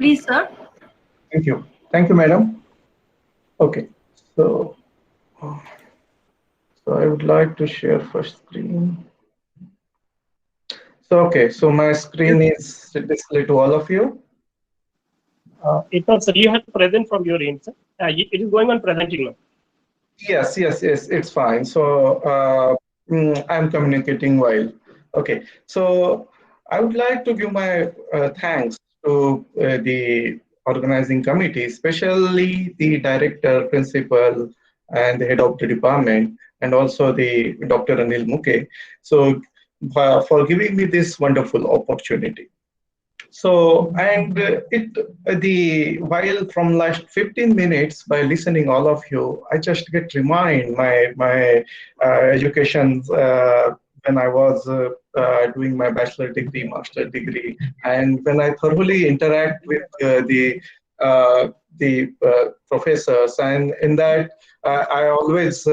Please, sir. Thank you. Thank you, madam. Okay. So, so I would like to share first screen. So, okay. So my Yes. screen is displayed to all of you. It not, sir. You have to present from your end, sir. It is going on presenting now. Yes, yes, yes. It's fine. So I'm communicating while. Okay. So I would like to give my thanks to the organizing committee, especially the director, principal, and the head of the department, and also the Dr. Anil Mukhe. So for giving me this wonderful opportunity. So, and the while from last 15 minutes by listening all of you, I just get remind my education when I was doing my bachelor degree, master degree, and when I thoroughly interact with the professors, and in that I always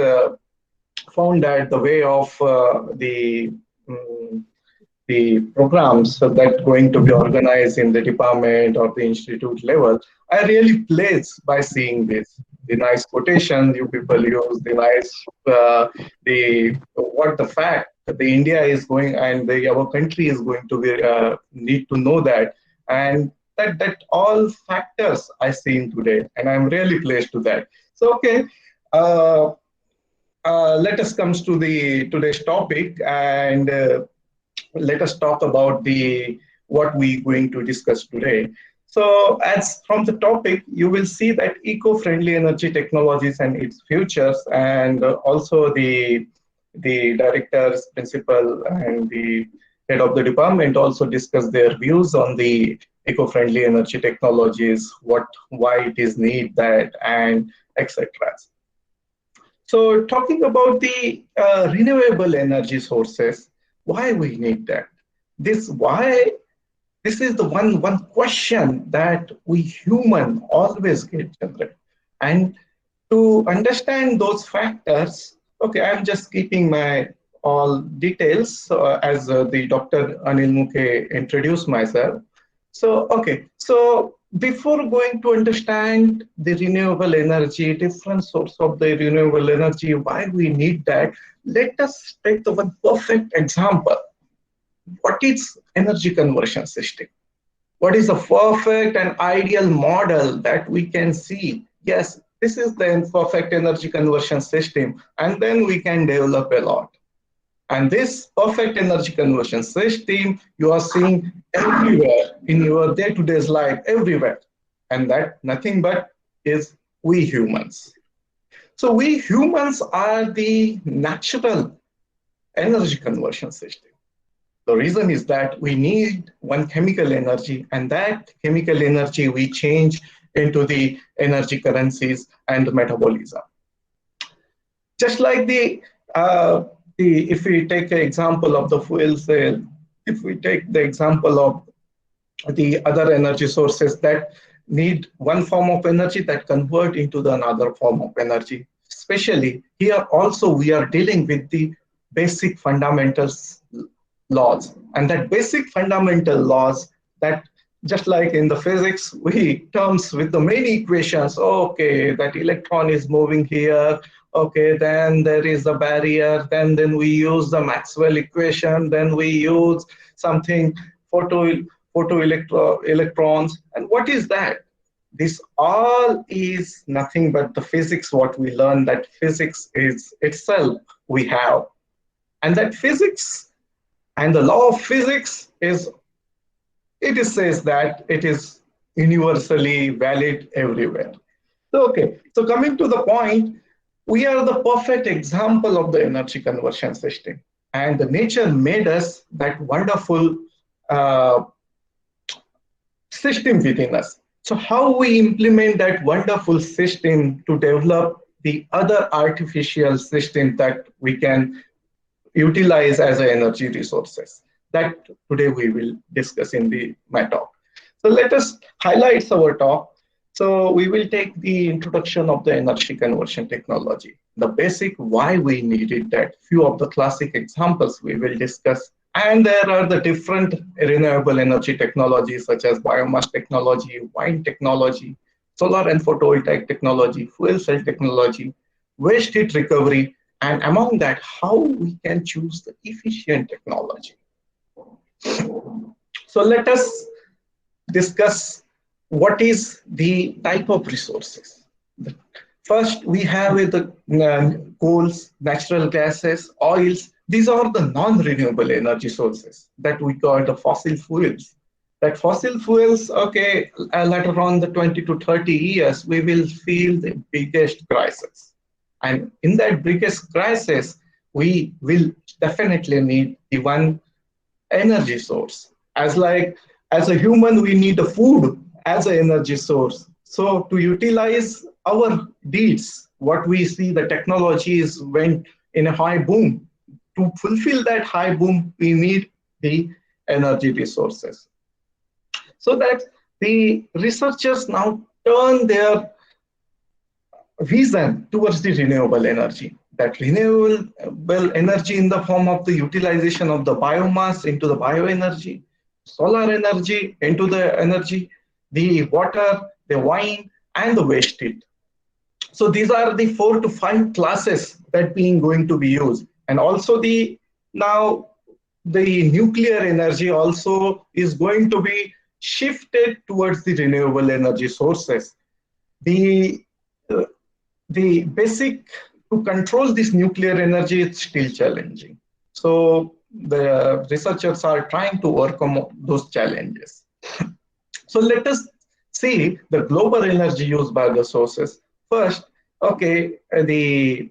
found that the way of um, the programs that going to be organized in the department or the institute level, I really pleased by seeing this. The nice quotation you people use, the nice, the what the fact that the India is going and our country is going to be need to know that, and that all factors I seen today, and I'm really pleased to that. So okay. Uh, let us comes to the today's topic, and let us talk about the what we going to discuss today. So as from the topic, you will see that eco-friendly energy technologies and its futures, and also the directors, principal, and the head of the department also discuss their views on the eco-friendly energy technologies, what why it is need that, and etc. So talking about the renewable energy sources, why we need that? This why this is the one question that we human always get generated. And to understand those factors, okay, I'm just keeping my all details as the Dr. Anil Mukhe introduced myself. So, okay, so before going to understand the renewable energy, different source of the renewable energy, why we need that, let us take the one perfect example. What is energy conversion system? What is a perfect and ideal model that we can see? Yes, this is the perfect energy conversion system, and then we can develop a lot. And this perfect energy conversion system you are seeing everywhere in your day-to-day life, everywhere. And that nothing but is we humans. So we humans are the natural energy conversion system. The reason is that we need one chemical energy, and that chemical energy we change into the energy currencies and metabolism. Just like the if we take an example of the fuel cell, if we take the example of the other energy sources that need one form of energy that convert into the another form of energy. Especially here also we are dealing with the basic fundamentals laws, and that basic fundamental laws that just like in the physics we terms with the many equations. Okay, that electron is moving here, okay, then there is a barrier, then we use the Maxwell equation, then we use something photo electrons. And what is that? This all is nothing but the physics what we learn, that physics is itself we have, and that physics and the law of physics is, it is says that it is universally valid everywhere. So okay, so coming to the point, we are the perfect example of the energy conversion system, and the nature made us that wonderful uh, system within us. So how we implement that wonderful system to develop the other artificial system that we can utilize as a energy resources. That today we will discuss in my talk. So let us highlight our talk. So we will take the introduction of the energy conversion technology, the basic why we needed that, few of the classic examples we will discuss, And there are the different renewable energy technologies such as biomass technology, wind technology, solar and photovoltaic technology, fuel cell technology, waste heat recovery, and among that, how we can choose the efficient technology. So let us discuss what is the type of resources. First, we have the coals, natural gases, oils. These are the non-renewable energy sources that we call the fossil fuels. That fossil fuels, okay, later on the 20 to 30 years, we will feel the biggest crisis. And in that biggest crisis, we will definitely need the one energy source. As a human, we need a food as an energy source. So to utilize our deeds, what we see the technology is went in a high boom. To fulfill that high boom, we need the energy resources. So that the researchers now turn their vision towards the renewable energy. That renewable energy in the form of the utilization of the biomass into the bioenergy, solar energy into the energy, the water, the wine, and the waste heat. So these are the 4 to 5 classes that being going to be used. And also now the nuclear energy also is going to be shifted towards the renewable energy sources. The the basic to control this nuclear energy is still challenging. So the researchers are trying to overcome those challenges. So let us see the global energy used by the sources. First, okay,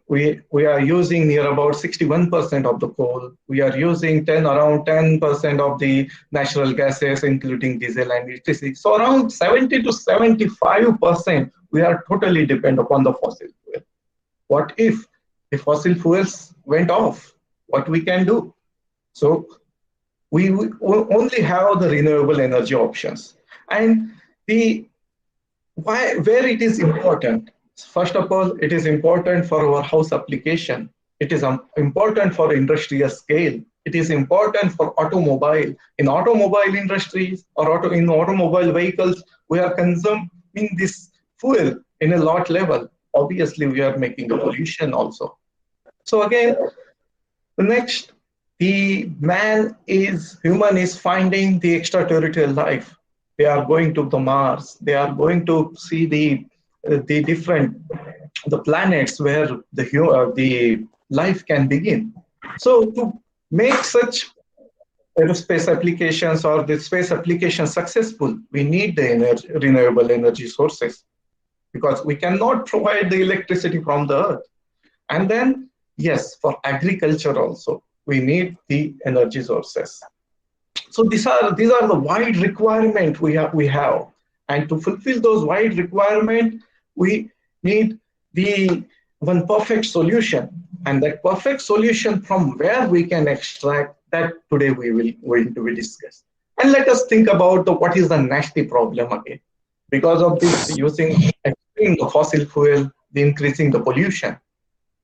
we are using near about 61% of the coal. We are using around 10% of the natural gases, including diesel and electricity. So around 70 to 75%, we are totally dependent upon the fossil fuel. What if the fossil fuels went off? What we can do? So we only have the renewable energy options. And where it is important. First of all, it is important for our house application. It is important for industrial scale. It is important for automobile. In automobile industries or in automobile vehicles, we are consuming this fuel in a lot level. Obviously, we are making a pollution also. So again, the next, human is finding the extraterrestrial life. They are going to the Mars. They are going to see the planets where the life can begin. So to make such aerospace applications or the space applications successful, we need the renewable energy sources, because we cannot provide the electricity from the earth. And then, yes, for agriculture also, we need the energy sources. So these are the wide requirement we have. And to fulfill those wide requirement, we need the one perfect solution. And that perfect solution from where we can extract, that today we will going to be discussed. And let us think about what is the nasty problem again. Because of this extreme fossil fuel, the increasing the pollution,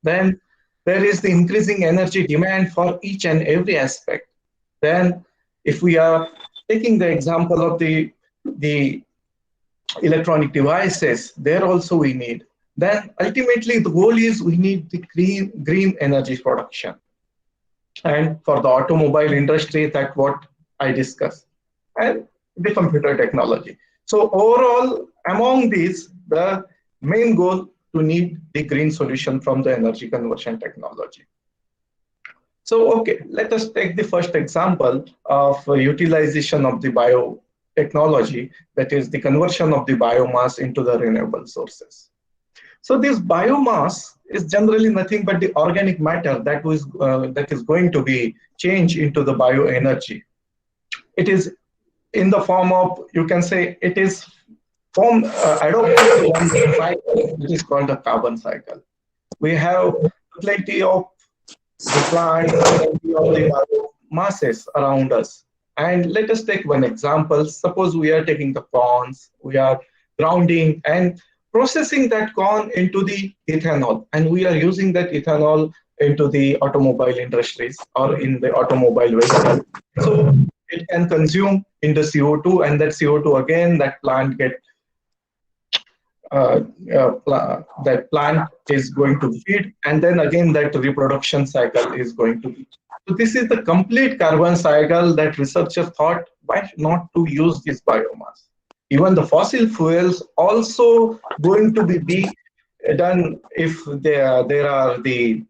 then there is the increasing energy demand for each and every aspect. Then if we are taking the example of the electronic devices, there also we need. Then ultimately the goal is we need the green energy production. And for the automobile industry, that's what I discussed. And the computer technology. So overall, among these, the main goal to need the green solution from the energy conversion technology. So, okay, let us take the first example of utilization of the biotechnology, that is the conversion of the biomass into the renewable sources. So this biomass is generally nothing but the organic matter that is going to be changed into the bioenergy. It is in the form of, you can say, it is adopted to one cycle, which is called the carbon cycle. We have plenty of the plants, plenty of the biomasses around us. And let us take one example. Suppose we are taking the corns, we are grounding and processing that corn into the ethanol, and we are using that ethanol into the automobile industries or in the automobile vehicle. So it can consume in the CO2, and that CO2 again, that plant get that plant is going to feed, and then again that reproduction cycle is going to be. So this is the complete carbon cycle that researchers thought, why not to use this biomass? Even the fossil fuels also going to be done if there are the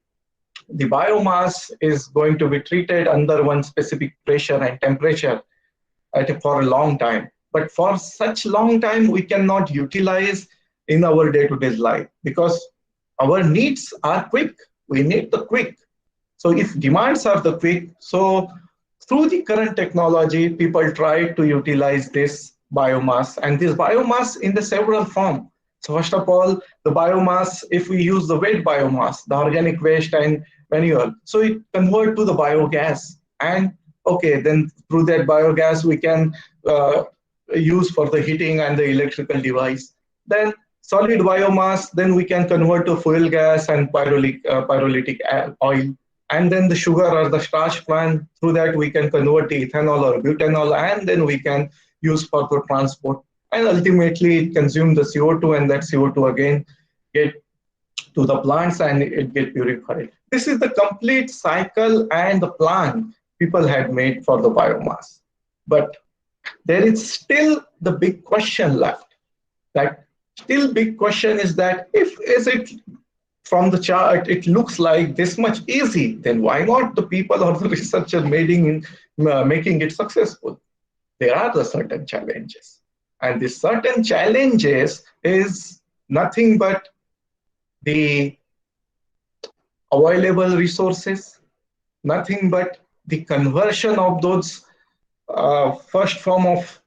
biomass is going to be treated under one specific pressure and temperature for a long time. But for such long time, we cannot utilize in our day-to-day life because our needs are quick. We need the quick. So if demands are the quick, so through the current technology, people try to utilize this biomass, and this biomass in the several form. So first of all, the biomass, if we use the wet biomass, the organic waste and manure, so it convert to the biogas, and okay, then through that biogas we can use for the heating and the electrical device. Then solid biomass, then we can convert to fuel gas and pyrolytic oil. And then the sugar or the starch plant, through that we can convert to ethanol or butanol, and then we can use for the transport. And ultimately it consumes the CO2, and that CO2 again get to the plants and it get purified. This is the complete cycle and the plan people had made for the biomass. But there is still the big question left. That still big question is that if is it from the chart, it looks like this much easy, then why not the people or the researchers making it successful? There are the certain challenges. And the certain challenges is nothing but the available resources, nothing but the conversion of those first form of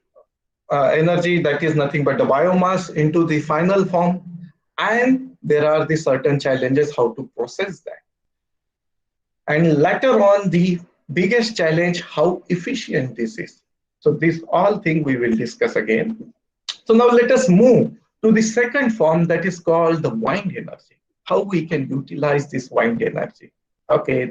energy, that is nothing but the biomass, into the final form. And there are the certain challenges how to process that. And later on, the biggest challenge, how efficient this is. So this all thing we will discuss again. So now let us move to the second form, that is called the wind energy. How we can utilize this wind energy. Okay,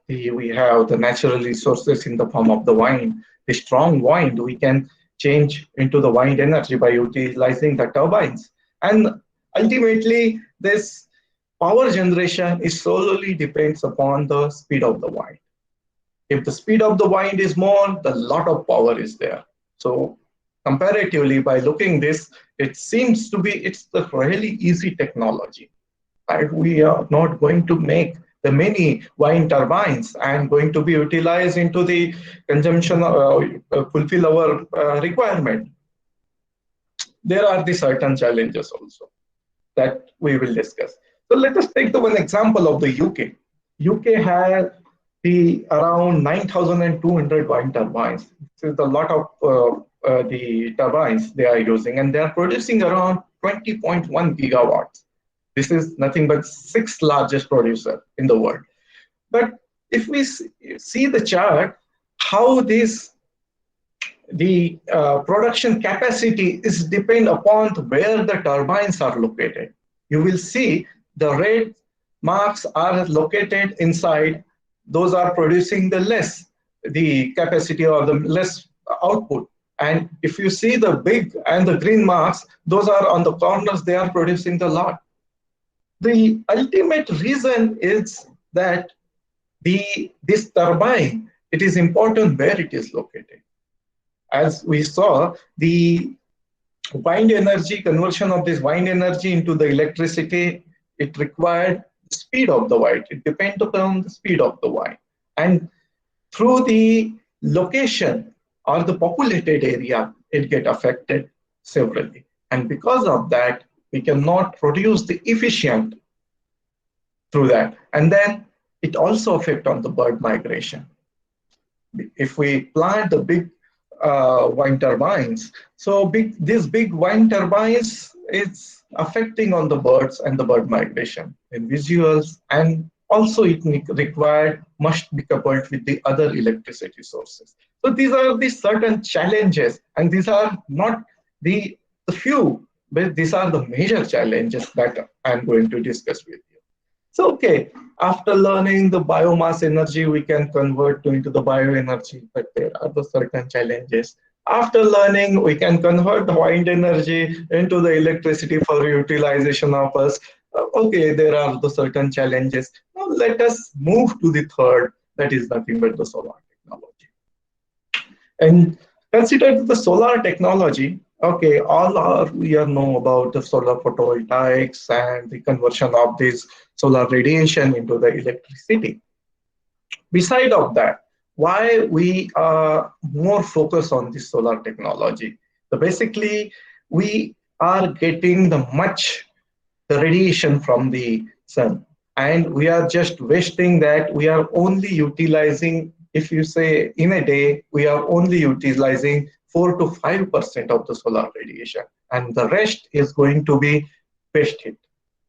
we have the natural resources in the form of the wind. The strong wind we can change into the wind energy by utilizing the turbines. And ultimately, this power generation is solely depends upon the speed of the wind. If the speed of the wind is more, the lot of power is there. So comparatively, by looking this, it seems to be it's the really easy technology. Right? We are not going to make the many wind turbines and going to be utilized into the consumption, fulfill our requirement. There are the certain challenges also that we will discuss. So let us take the one example of the UK. UK has the around 9,200 wind turbines. This is a lot of the turbines they are using, and they are producing around 20.1 gigawatts. This is nothing but sixth largest producer in the world. But if we see the chart, how the production capacity is depend upon where the turbines are located. You will see the red marks are located inside. Those are producing the capacity or the less output. And if you see the big and the green marks, those are on the corners, they are producing the lot. The ultimate reason is that this turbine, it is important where it is located. As we saw, the wind energy, conversion of this wind energy into the electricity, it required the speed of the wind. It depends upon the speed of the wind. And through the location or the populated area, it get affected severally. And because of that, we cannot produce the efficient through that. And then it also affects on the bird migration. If we plant the big wind turbines, so these big wind turbines is affecting on the birds and the bird migration and visuals, and also it must be coupled with the other electricity sources. So these are the certain challenges, and these are not the few, but these are the major challenges that I'm going to discuss with you. So, okay, after learning the biomass energy, we can convert into the bioenergy, but there are the certain challenges. After learning, we can convert the wind energy into the electricity for utilization of us. Okay, there are the certain challenges. Now let us move to the third, that is nothing but the solar technology. And consider the solar technology. Okay, all our we are know about the solar photovoltaics and the conversion of this solar radiation into the electricity. Beside of that, why we are more focused on this solar technology? So basically, we are getting the radiation from the sun, and we are just wasting that. We are only utilizing, if you say in a day, we are only utilizing 4 to 5% of the solar radiation, and the rest is going to be waste heat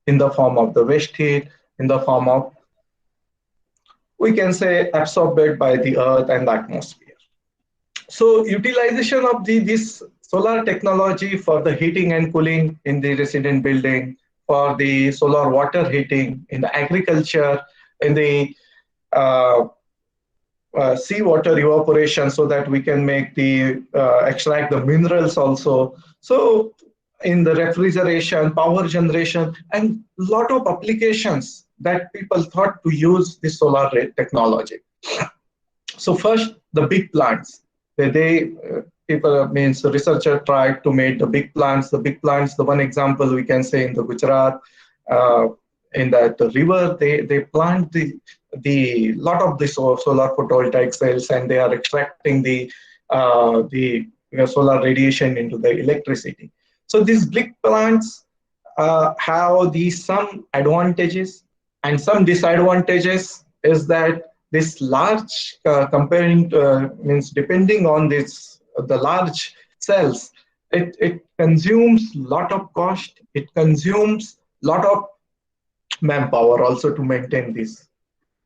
in the form of the waste heat, in the form of, we can say, absorbed by the earth and the atmosphere. So utilization of this solar technology for the heating and cooling in the resident building, for the solar water heating in the agriculture, in the uh, seawater evaporation, so that we can make the extract the minerals also. So in the refrigeration, power generation, and lot of applications that people thought to use this solar technology. So first, the big plants. People means the researcher tried to make the big plants. The big plants. The one example we can say in the Gujarat, uh, in that the river, they plant the lot of the solar photovoltaic cells, and they are extracting the solar radiation into the electricity. So these big plants have these some advantages and some disadvantages. Is that this large comparing means depending on this the large cells, it consumes lot of cost, it consumes lot of manpower also to maintain this.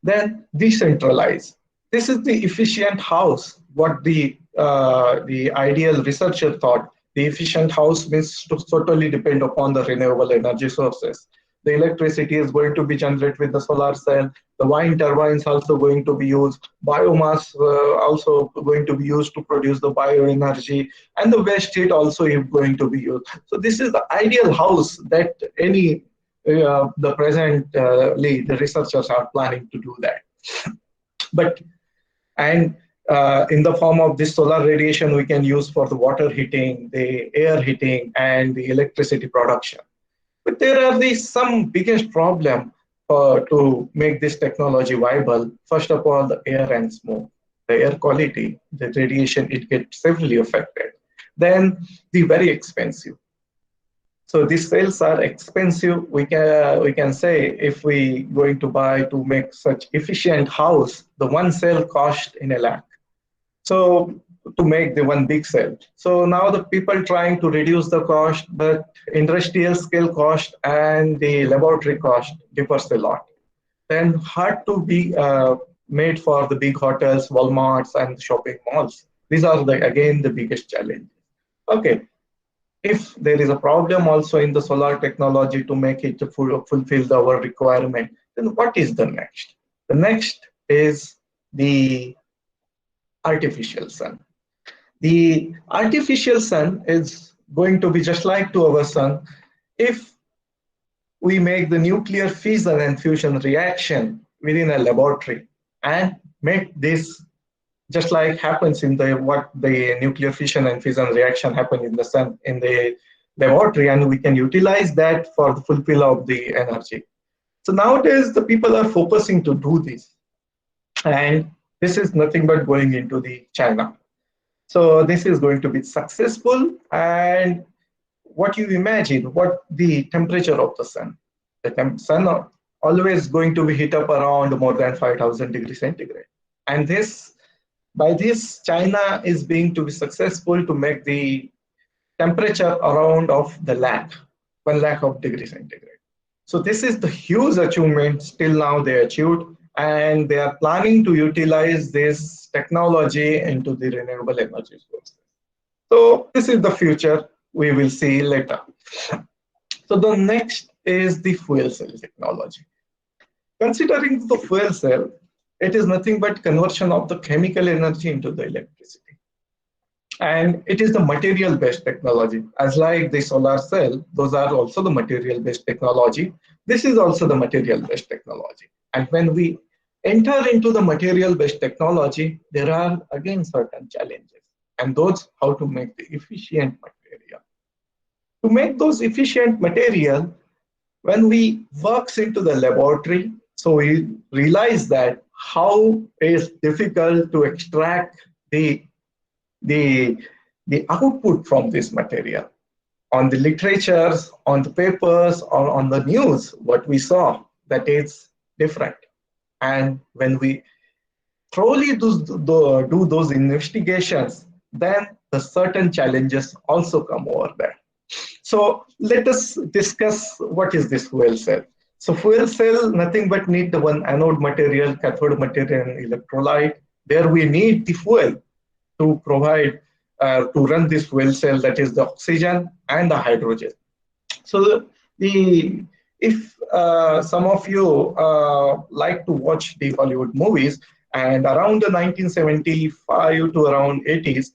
Then decentralize, this is the efficient house, what the ideal researcher thought. The efficient house means to totally depend upon the renewable energy sources. The electricity is going to be generated with the solar cell. The wind turbines also going to be used. Biomass also going to be used to produce the bioenergy, and the waste heat also is going to be used. So this is the ideal house that any the presently the researchers are planning to do that. But and in the form of this solar radiation, we can use for the water heating, the air heating, and the electricity production. But there are these some biggest problem to make this technology viable. First of all, the air and smoke, the air quality, the radiation, it gets severely affected. Then the very expensive. So these cells are expensive. We can say if we going to buy to make such efficient house, the one cell cost in a lakh. So to make the one big cell. So now the people trying to reduce the cost, but industrial scale cost and the laboratory cost differs a lot. Then hard to be made for the big hotels, Walmarts, and shopping malls. These are again the biggest challenge. Okay, if there is a problem also in the solar technology to make it to fulfill our requirement, then what is the next? The next is the artificial sun. The artificial sun is going to be just like to our sun. If we make the nuclear fission and fusion reaction within a laboratory and make this just like happens in the what the nuclear fission and fission reaction happen in the sun in the laboratory, and we can utilize that for the fulfill of the energy. So nowadays the people are focusing to do this, and this is nothing but going into the China. So this is going to be successful. And what you imagine, what the temperature of the sun, sun are always going to be heat up around more than 5,000 degrees centigrade. And this, by this, China is being to be successful to make the temperature around of the lakh, 1 lakh of degrees centigrade. So this is the huge achievement still now they achieved, and they are planning to utilize this technology into the renewable energy sources. So this is the future we will see later. So the next is the fuel cell technology. Considering the fuel cell, it is nothing but conversion of the chemical energy into the electricity. And it is the material based technology. As like the solar cell, those are also the material based technology. This is also the material based technology. And when we enter into the material based technology, there are again certain challenges. And those how to make the efficient material. To make those efficient material, when we works into the laboratory, so we realize that how is difficult to extract the, the output from this material. On the literatures, on the papers, or on the news, what we saw, that is different. And when we thoroughly do those investigations, then the certain challenges also come over there. So let us discuss what is this fuel cell. So fuel cell, nothing but need the one anode material, cathode material, and electrolyte. There we need the fuel to provide, to run this fuel cell, that is the oxygen and the hydrogen. So if some of you like to watch the Hollywood movies, and around the 1975 to around 80s,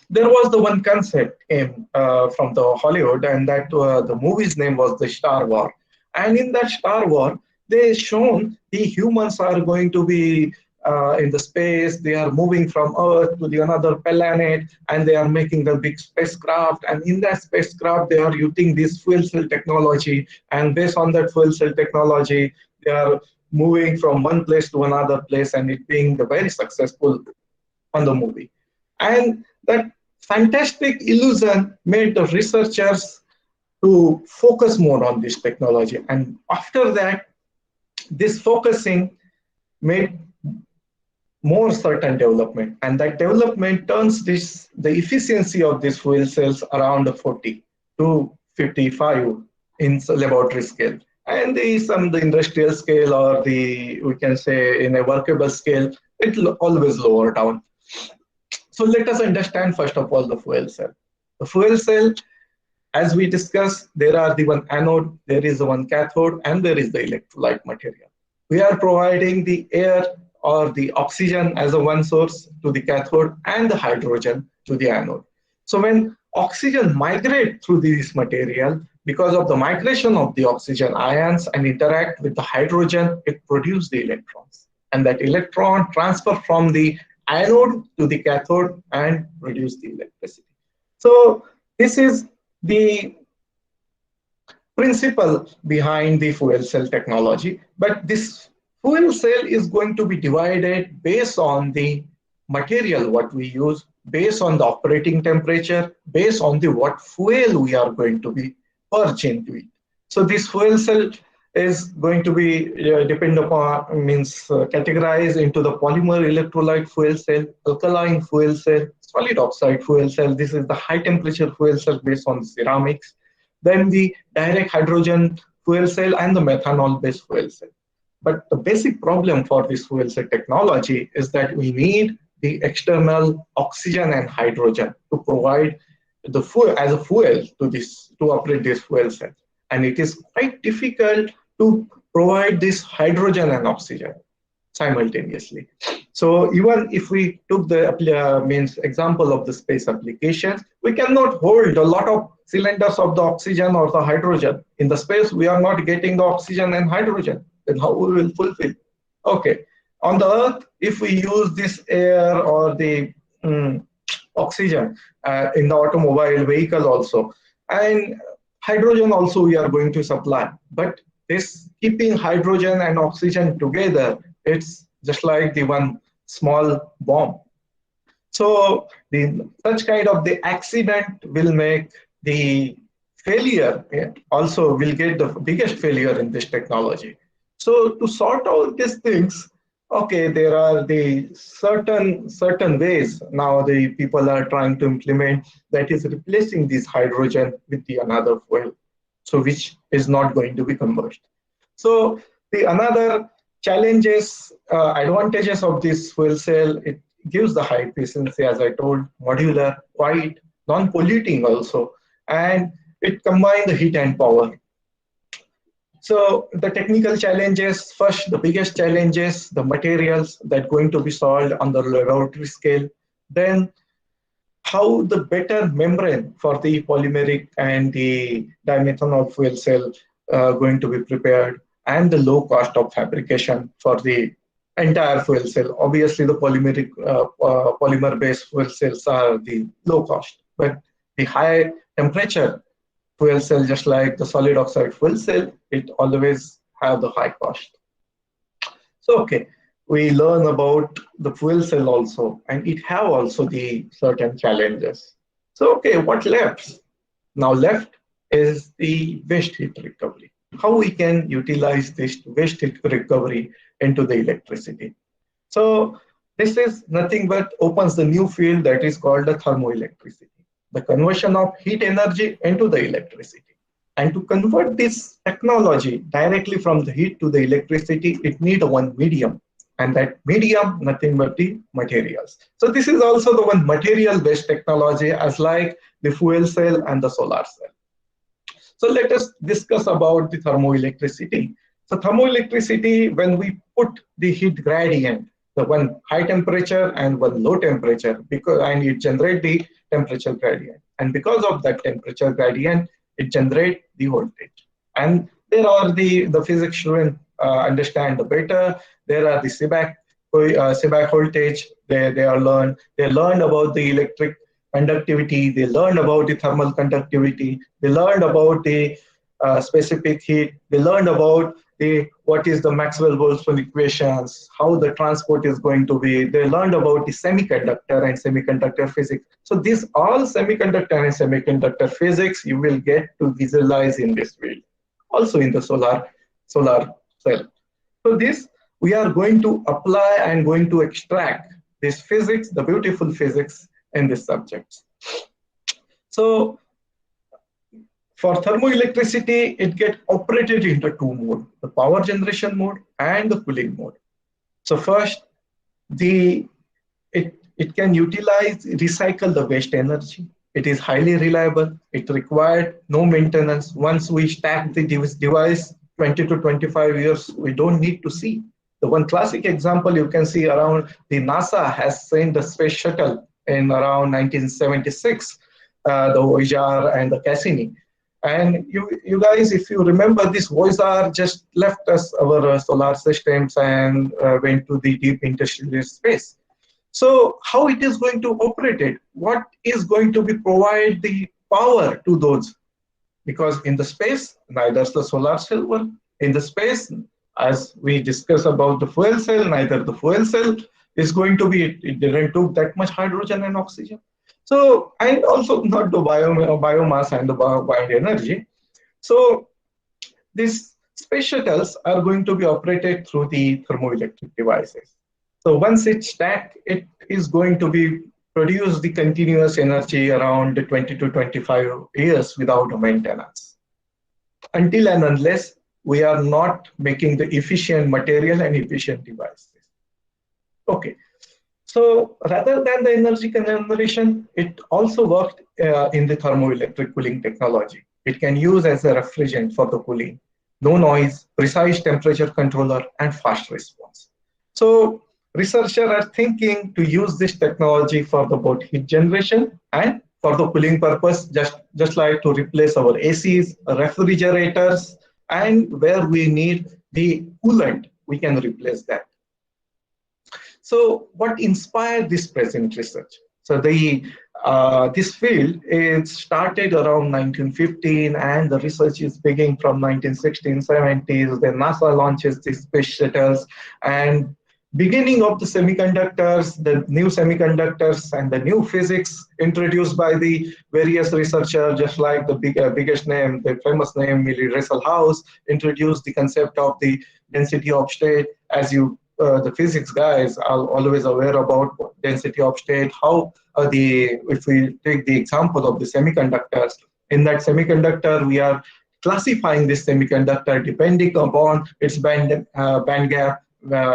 there was the one concept from the Hollywood, and that the movie's name was the Star War. And in that Star War, they shown the humans are going to be in the space. They are moving from Earth to the another planet, and they are making the big spacecraft. And in that spacecraft, they are using this fuel cell technology. And based on that fuel cell technology, they are moving from one place to another place, and it being very successful on the movie. And that fantastic illusion made the researchers to focus more on this technology. And after that, this focusing made more certain development. And that development turns the efficiency of these fuel cells around 40 to 55 in laboratory scale. And the industrial scale, or we can say in a workable scale, it will always lower down. So let us understand first of all the fuel cell. The fuel cell, as we discussed, there are the one anode, there is the one cathode, and there is the electrolyte material. We are providing the air or the oxygen as a one source to the cathode and the hydrogen to the anode. So when oxygen migrates through this material, because of the migration of the oxygen ions and interact with the hydrogen, it produces the electrons. And that electron transfer from the anode to the cathode and produce the electricity. So this is the principle behind the fuel cell technology. But this fuel cell is going to be divided based on the material what we use, based on the operating temperature, based on the what fuel we are going to be purge into it. So this fuel cell is going to be categorized into the polymer electrolyte fuel cell, alkaline fuel cell, solid oxide fuel cell. This is the high temperature fuel cell based on ceramics. Then the direct hydrogen fuel cell and the methanol based fuel cell. But the basic problem for this fuel cell technology is that we need the external oxygen and hydrogen to provide the fuel as a fuel to operate this fuel cell. And it is quite difficult to provide this hydrogen and oxygen simultaneously. So even if we took the example of the space applications, we cannot hold a lot of cylinders of the oxygen or the hydrogen. In the space, we are not getting the oxygen and hydrogen. Then how we will fulfill? Okay. On the Earth, if we use this air or the oxygen in the automobile vehicle also, and hydrogen also we are going to supply. But this keeping hydrogen and oxygen together, it's just like the one small bomb. So such kind of the accident will make the failure, also will get the biggest failure in this technology. So to sort out these things, okay, there are the certain ways now the people are trying to implement, that is replacing this hydrogen with the another fuel, so which is not going to be converged. So the another challenges, advantages of this fuel cell, it gives the high efficiency, as I told, modular, quiet, non-polluting also, and it combines the heat and power. So the technical challenges, first, the biggest challenges, the materials that going to be solved on the laboratory scale. Then how the better membrane for the polymeric and the dimethanol fuel cell going to be prepared, and the low cost of fabrication for the entire fuel cell. Obviously, the polymer-based fuel cells are the low cost, but the high temperature fuel cell, just like the solid oxide fuel cell, it always have the high cost. So, okay, we learn about the fuel cell also, and it have also the certain challenges. So, okay, what left? Now left is the waste heat recovery. How we can utilize this waste heat recovery into the electricity. So this is nothing but opens the new field that is called the thermoelectricity, the conversion of heat energy into the electricity. And to convert this technology directly from the heat to the electricity, it needs one medium. And that medium, nothing but the materials. So this is also the one material-based technology as like the fuel cell and the solar cell. So let us discuss about the thermoelectricity. So thermoelectricity, when we put the heat gradient, the one high temperature and one low temperature, and it generate the temperature gradient. And because of that temperature gradient, it generate the voltage. And there are the physics students understand the better. There are the Seebeck voltage. They learn about the electric conductivity. They learned about the thermal conductivity. They learned about the specific heat. They learned about what is the Maxwell-Boltzmann equations, how the transport is going to be. They learned about the semiconductor and semiconductor physics. So these all semiconductor and semiconductor physics you will get to visualize in this field, also in the solar cell. So this we are going to apply and going to extract this physics, the beautiful physics in this subject. So for thermoelectricity, it gets operated into two modes, the power generation mode and the cooling mode. So first, it can utilize, recycle the waste energy. It is highly reliable. It required no maintenance. Once we stack the device 20 to 25 years, we don't need to see. The one classic example you can see around, the NASA has sent the space shuttle in around 1976, the Voyager and the Cassini. And you guys, if you remember, this Voyager just left us our solar systems and went to the deep interstellar space. So how it is going to operate it? What is going to be provide the power to those? Because in the space, neither the solar cell work. In the space, as we discuss about the fuel cell, neither the fuel cell is going to be, it didn't took that much hydrogen and oxygen. So, and also not the biomass and the wind energy. So these space shuttles are going to be operated through the thermoelectric devices. So once it's stacked, it is going to be produce the continuous energy around 20 to 25 years without maintenance. Until and unless we are not making the efficient material and efficient devices. Okay. So rather than the energy conservation, it also worked in the thermoelectric cooling technology. It can use as a refrigerant for the cooling, no noise, precise temperature controller, and fast response. So researchers are thinking to use this technology for the both heat generation and for the cooling purpose, just like to replace our ACs, refrigerators, and where we need the coolant, we can replace that. So what inspired this present research? So this field is started around 1915, and the research is beginning from 1960s, 70s. Then NASA launches these space shuttles, and beginning of the semiconductors, the new semiconductors and the new physics introduced by the various researchers, just like the biggest name, the famous name, Millie Russell House, introduced the concept of the density of state. As the physics guys are always aware about density of state, how if we take the example of the semiconductors, in that semiconductor, we are classifying this semiconductor depending upon its band gap.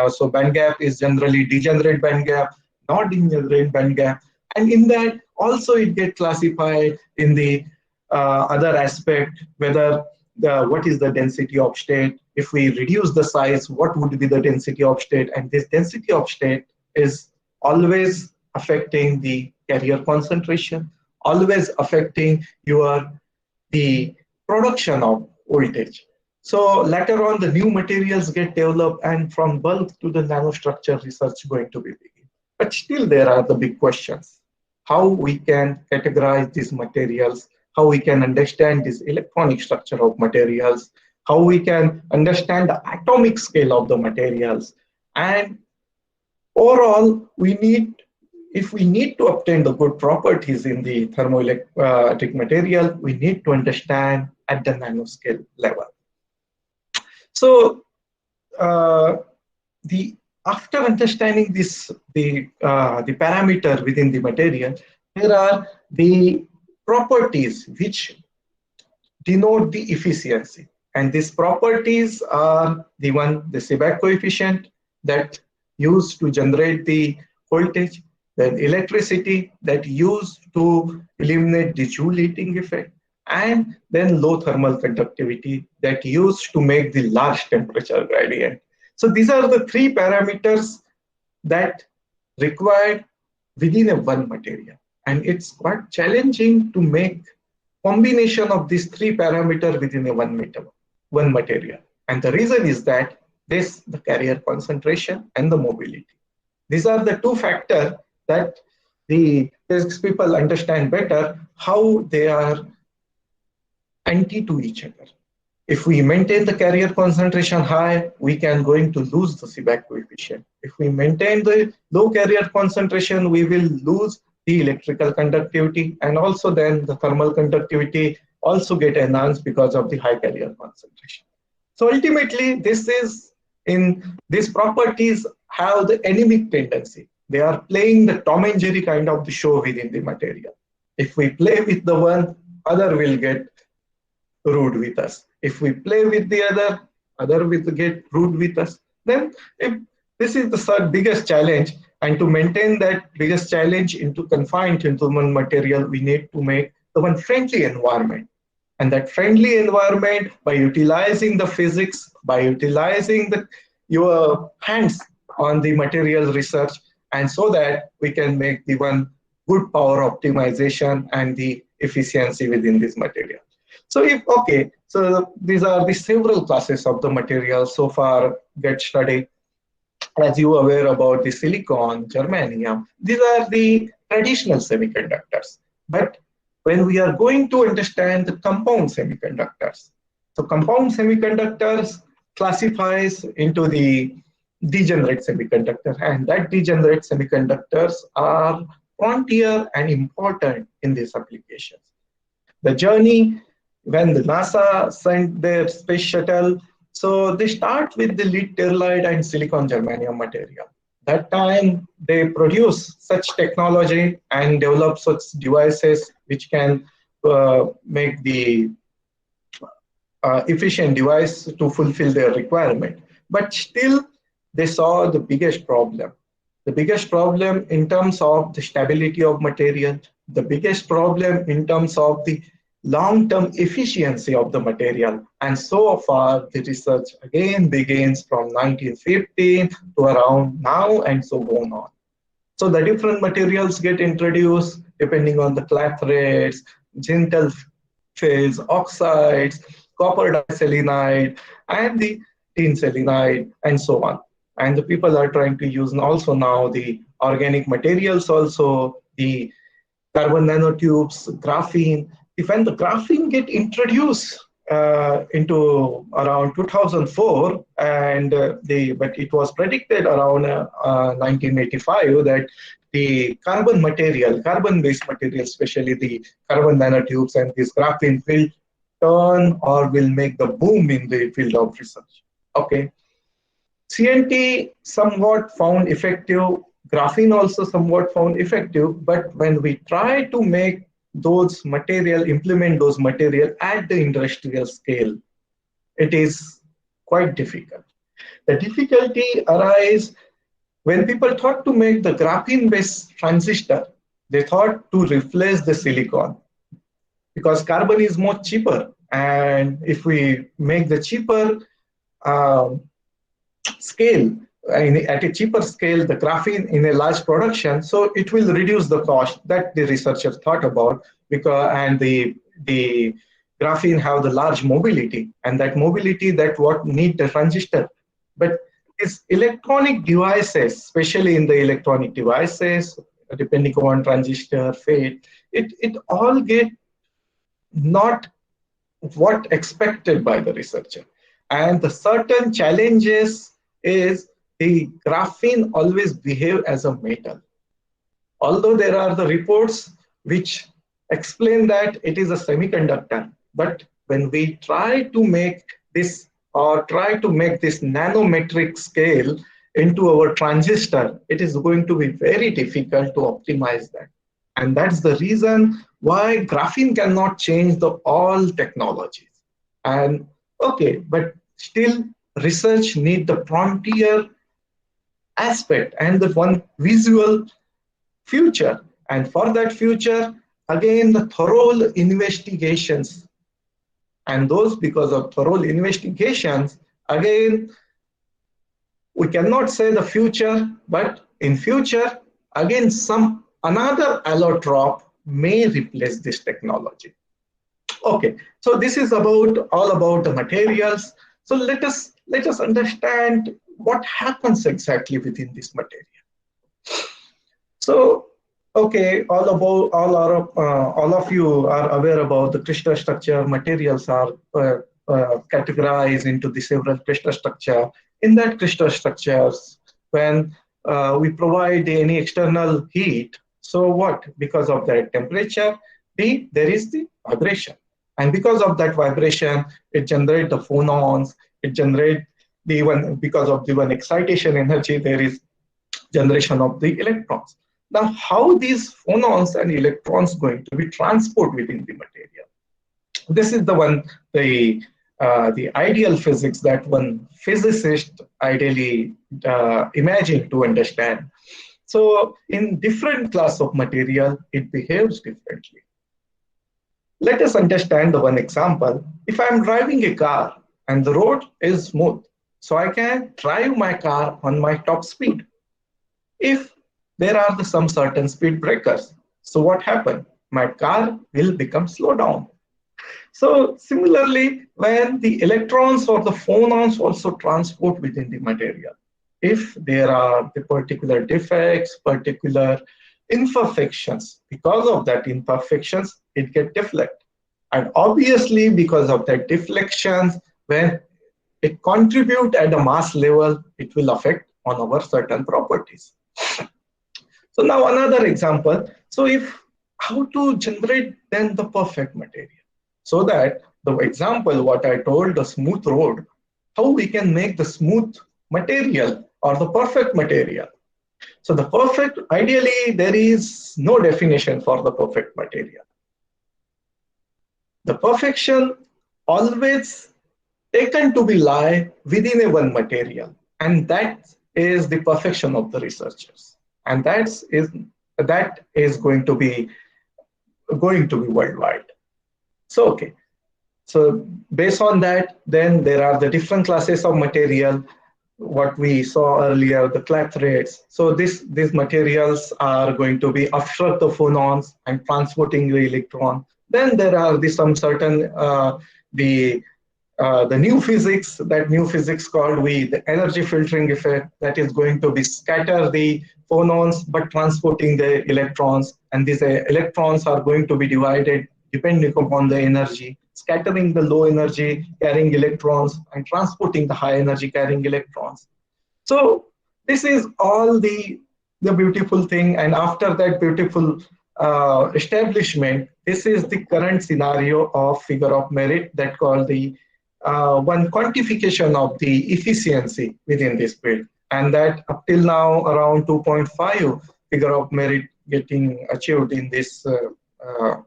So band gap is generally degenerate band gap, not degenerate band gap. And in that also it gets classified in the other aspect, whether what is the density of state. If we reduce the size, what would be the density of state? And this density of state is always affecting the carrier concentration, always affecting the production of voltage. So later on, the new materials get developed, and from bulk to the nanostructure research going to be begin. But still, there are the big questions: how we can categorize these materials, how we can understand this electronic structure of materials, how we can understand the atomic scale of the materials, and overall, if we need to obtain the good properties in the thermoelectric material, we need to understand at the nanoscale level. So, the after understanding the parameter within the material, there are the properties which denote the efficiency, and these properties are the Seebeck coefficient that used to generate the voltage, then electricity that used to eliminate the Joule heating effect, and then low thermal conductivity that used to make the large temperature gradient. So these are the three parameters that required within a one material. And it's quite challenging to make combination of these three parameters within a one material. And the reason is that the carrier concentration and the mobility. These are the two factors that the physics people understand better how they are anti to each other. If we maintain the carrier concentration high, we can going to lose the Seebeck coefficient. If we maintain the low carrier concentration, we will lose the electrical conductivity, and also then the thermal conductivity also get enhanced because of the high carrier concentration. So ultimately, these properties have the anemic tendency. They are playing the Tom and Jerry kind of the show within the material. If we play with the one, other will get rude with us. If we play with the other will get rude with us. Then this is the biggest challenge, and to maintain that biggest challenge confined into one material, we need to make the one friendly environment. And that friendly environment, by utilizing the physics, by utilizing your hands on the material research, and so that we can make the one good power optimization and the efficiency within this material. So so these are the several classes of the materials so far get studied. As you are aware about the silicon, germanium, these are the traditional semiconductors. But when we are going to understand the compound semiconductors, so compound semiconductors classifies into the degenerate semiconductor, and that degenerate semiconductors are frontier and important in these applications. The journey, when the NASA sent their space shuttle, so they start with the lead telluride and silicon germanium material. That time they produce such technology and develop such devices which can make the efficient device to fulfill their requirement. But still, they saw the biggest problem. The biggest problem in terms of the stability of material, the biggest problem in terms of the long-term efficiency of the material. And so far, the research again begins from 1915 to around now and so on. So the different materials get introduced depending on the clathrates, gentle fills, oxides, copper diselenide, and the tin selenide, and so on. And the people are trying to use also now the organic materials, also the carbon nanotubes, graphene. When the graphene get introduced into around 2004, but it was predicted around 1985 that the carbon-based material, especially the carbon nanotubes and this graphene, will turn or will make the boom in the field of research. Okay, CNT somewhat found effective, graphene also somewhat found effective, but when we try to make implement those material at the industrial scale, it is quite difficult. The difficulty arises when people thought to make the graphene-based transistor, they thought to replace the silicon because carbon is much cheaper And if we make the cheaper um, scale, at a cheaper scale, the graphene in a large production, so it will reduce the cost that the researchers thought about, because and the graphene have the large mobility, and that mobility that what need the transistor. But these electronic devices, especially in the electronic devices, depending on transistor fate, it all get not what expected by the researcher. And the certain challenges is the graphene always behave as a metal. Although there are the reports which explain that it is a semiconductor, but when we try to make this or try to make this nanometric scale into our transistor, it is going to be very difficult to optimize that. And that's the reason why graphene cannot change the all technologies. And okay, but still research need the frontier aspect and the one visual future. And for that future, again, the thorough investigations. And those, because of thorough investigations, again, we cannot say the future, but in future, again, some another allotrop may replace this technology. Okay, so this is about all about the materials. So let us understand what happens exactly within this material. So, okay, all of you are aware about the crystal structure. Materials are categorized into the several crystal structure. In that crystal structures, when we provide any external heat, so what? Because of that temperature, there is the vibration, and because of that vibration, it generates the phonons. It generates the one because of the one excitation energy. There is generation of the electrons. Now, how these phonons and electrons going to be transported within the material? This is the one, the ideal physics that one physicist ideally imagine to understand. So in different class of material, it behaves differently. Let us understand the one example. If I'm driving a car and the road is smooth, so I can drive my car on my top speed. If there are some certain speed breakers, so what happens? My car will become slow down. So similarly, when the electrons or the phonons also transport within the material, if there are the particular defects, particular imperfections, because of that imperfections, it get deflect. And obviously, because of that deflections, when it contribute at a mass level, it will affect on our certain properties. So now another example. So if how to generate then the perfect material? So that the example what I told, the smooth road, how we can make the smooth material or the perfect material. So the perfect, ideally there is no definition for the perfect material. The perfection always taken to be lie within a one material, and that is the perfection of the researchers, and that is going to be worldwide. So okay, so based on that, then there are the different classes of material. What we saw earlier, the clathrates. So these materials are going to be obstruct the phonons and transporting the electron. Then there are some certain the new physics, that new physics called the energy filtering effect, that is going to be scatter the phonons but transporting the electrons, and these electrons are going to be divided depending upon the energy, scattering the low energy carrying electrons and transporting the high energy carrying electrons. So this is all the beautiful thing, and after that beautiful establishment, this is the current scenario of figure of merit that called the one quantification of the efficiency within this field, and that up till now around 2.5 figure of merit getting achieved in this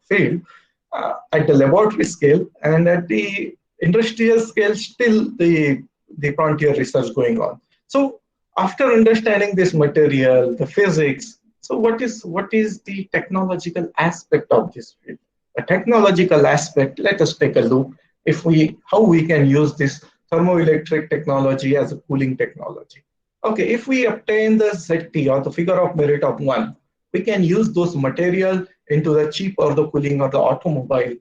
field at the laboratory scale, and at the industrial scale still the frontier research going on. So after understanding this material, the physics, so what is the technological aspect of this field? A technological aspect, let us take a look. how we can use this thermoelectric technology as a cooling technology. Okay, if we obtain the ZT or the figure of merit of 1, we can use those material into the chip or the cooling of the automobile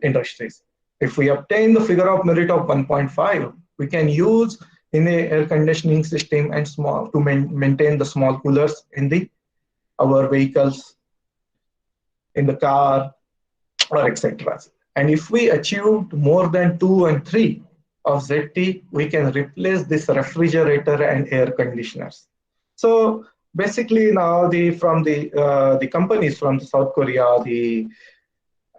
industries. If we obtain the figure of merit of 1.5, we can use in a air conditioning system and small to maintain the small coolers in the our vehicles, in the car, or etc. And if we achieved more than 2 and 3 of ZT, we can replace this refrigerator and air conditioners. So basically now the companies from South Korea, the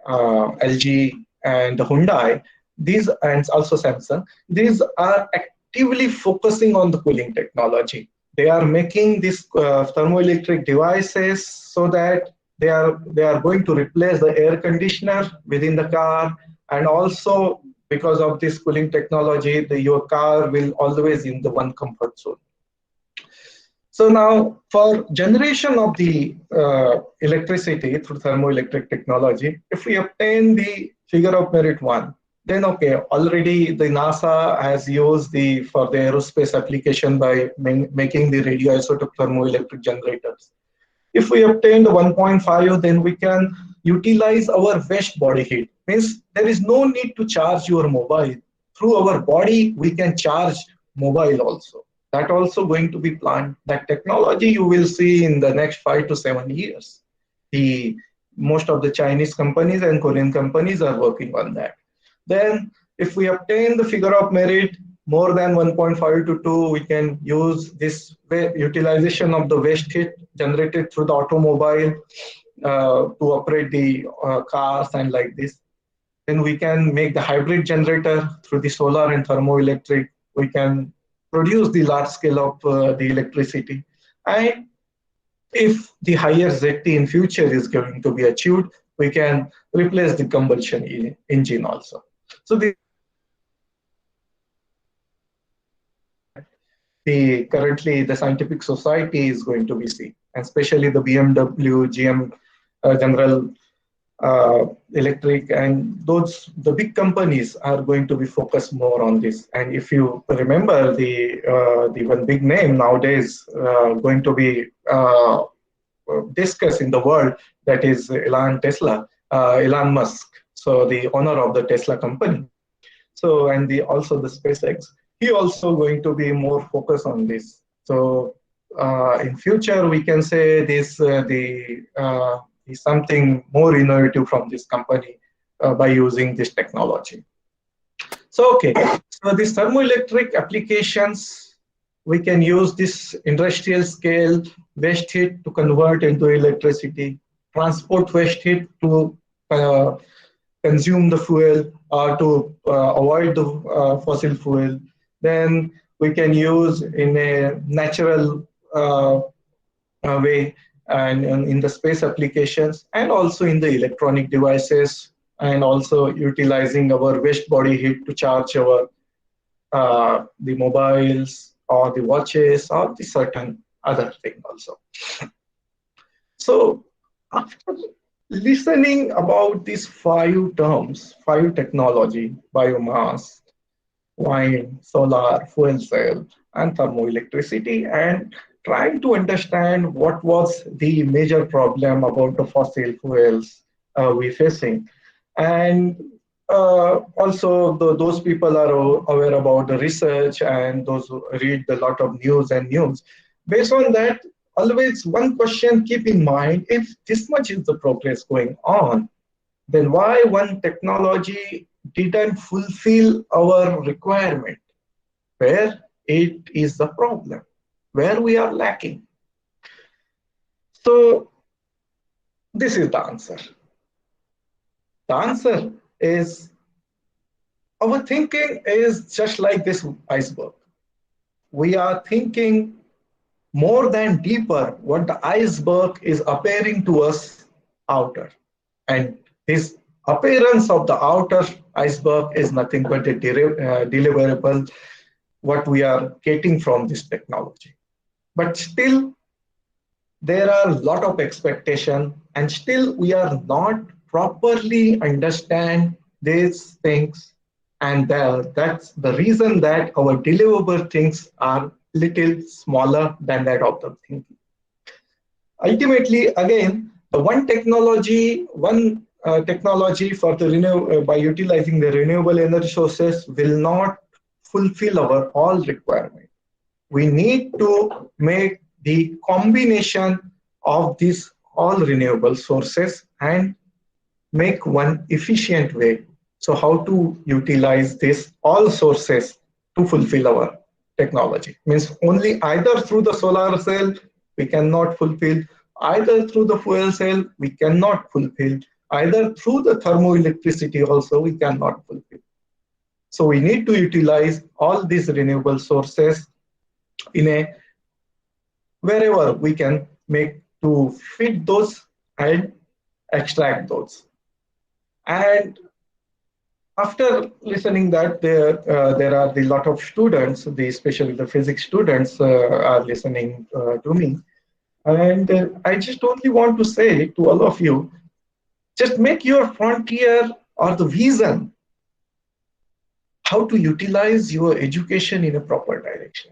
LG and Hyundai, these and also Samsung, these are actively focusing on the cooling technology. They are making these thermoelectric devices so that they are going to replace the air conditioner within the car, and also because of this cooling technology, your car will always in the one comfort zone. So now, for generation of the electricity through thermoelectric technology, if we obtain the figure of merit 1, then okay, already the NASA has used for the aerospace application by making the radioisotope thermoelectric generators. If we obtain the 1.5, then we can utilize our waste body heat. Means there is no need to charge your mobile. Through our body, we can charge mobile also. That also going to be planned. That technology you will see in the next 5 to 7 years. Most of the Chinese companies and Korean companies are working on that. Then if we obtain the figure of merit more than 1.5 to 2, we can use this utilization of the waste heat generated through the automobile to operate the cars and like this. Then we can make the hybrid generator through the solar and thermoelectric. We can produce the large scale of the electricity. And if the higher ZT in future is going to be achieved, we can replace the combustion engine also. So currently the scientific society is going to be seen, and especially the BMW, GM, General Electric, and the big companies are going to be focused more on this. And if you remember the one big name nowadays going to be discussed in the world, that is Elon Musk. So the owner of the Tesla company. So and also the SpaceX. He also going to be more focused on this. So in future we can say this is something more innovative from this company by using this technology. So okay, so these thermoelectric applications, we can use this industrial scale waste heat to convert into electricity, transport waste heat to consume the fuel or to avoid the fossil fuel. Then we can use in a natural way and in the space applications, and also in the electronic devices, and also utilizing our waste body heat to charge our the mobiles or the watches or the certain other thing also. So after listening about these 5 terms, 5 technology: biomass, wind, solar, fuel cell, and thermoelectricity, and trying to understand what was the major problem about the fossil fuels we're facing. And also those people are aware about the research, and those who read a lot of news. Based on that, always one question keep in mind: if this much is the progress going on, then why one technology didn't fulfill our requirement? Where it is the problem, where we are lacking? So this is the answer. The answer is, our thinking is just like this iceberg. We are thinking more than deeper what the iceberg is appearing to us outer. And this appearance of the outer iceberg is nothing but a deliverable, what we are getting from this technology. But still, there are a lot of expectation, and still we are not properly understand these things And that's the reason that our deliverable things are little smaller than that of the thinking. Ultimately, again, the one technology for the by utilizing the renewable energy sources will not fulfill our all requirement. We need to make the combination of these all renewable sources and make one efficient way. So how to utilize this all sources to fulfill our technology means only either through the solar cell we cannot fulfill, either through the fuel cell we cannot fulfill, either through the thermoelectricity also we cannot fulfill. So we need to utilize all these renewable sources in a wherever we can make to fit those and extract those. And after listening that, there are the lot of students, especially the physics students, are listening to me, and I just only want to say to all of you, just make your frontier or the vision how to utilize your education in a proper direction.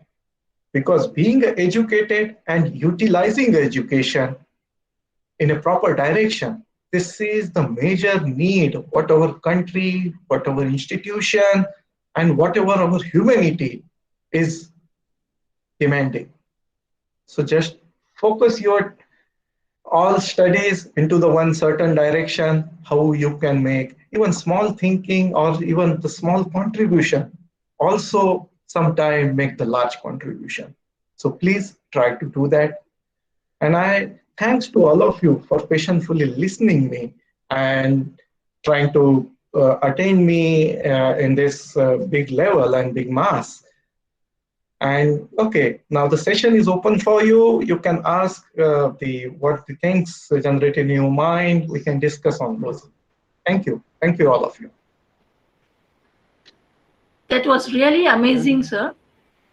Because being educated and utilizing education in a proper direction, this is the major need what our country, what our institution, and whatever our humanity is demanding. So just focus your all studies into the one certain direction, how you can make even small thinking or even the small contribution also sometime make the large contribution. So please try to do that. And I thanks to all of you for patiently listening me and trying to attain me in this big level and big mass. And okay, now the session is open for you. You can ask the what the things generate in your mind. We can discuss on those. Thank you. Thank you, all of you. That was really amazing, sir.